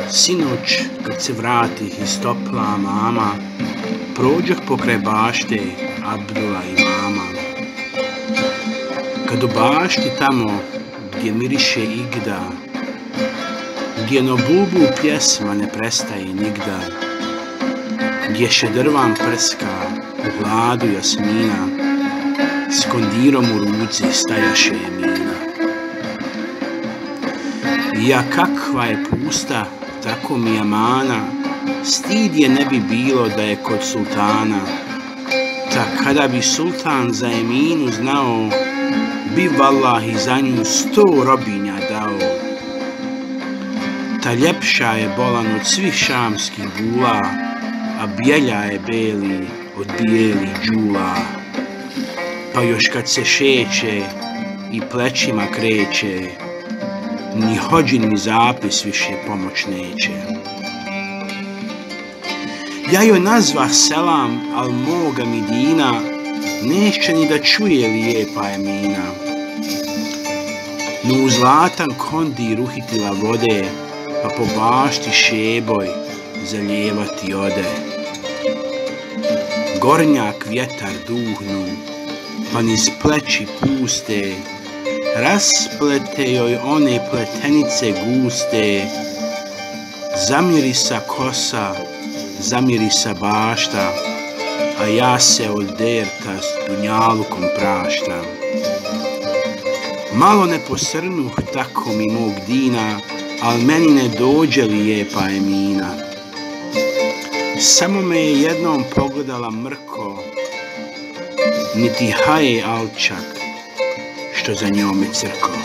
Sinoć, kad se vratih iz topla mama, prođoh pokraj bašte Abdula i mama. Kad u bašti tamo, gdje miriše igda, gdje no bulbul pjesma ne prestaje nigda, gdje šedrvan prska u hladu jasmina, s kondirom u ruci stajaše Emina. Ja kakva je pusta, tako mi je mana, stid je ne bi bilo da je kod sultana. Ta kada bi sultan za Eminu znao, bi vallahi za nju 100 robinja dao. Ta ljepša je bolan od svih šamskih bula, a bijelja je beli od bijelih džula. Pa još kad se šeće i plećima kreće, ni hođin ni zapis više pomoć neće. Ja joj nazvah selam, al moga mi dina, neće ni da čuje lijepa Emina. No u zlatan kondir uhitila vode, pa po bašti šeboj zalijevati ode. Gornjak vjetar duhnu, pa niz pleći puste, rasplete joj one pletenice guste. Zamirisa kosa, zamirisa bašta, a ja se od derta s dunjalukom praštam. Malo ne posrnuh tako mi mog dina, al meni ne dođe lijepa Emina. Samo me je jednom pogledala mrko, niti haje alčak što za njome crko.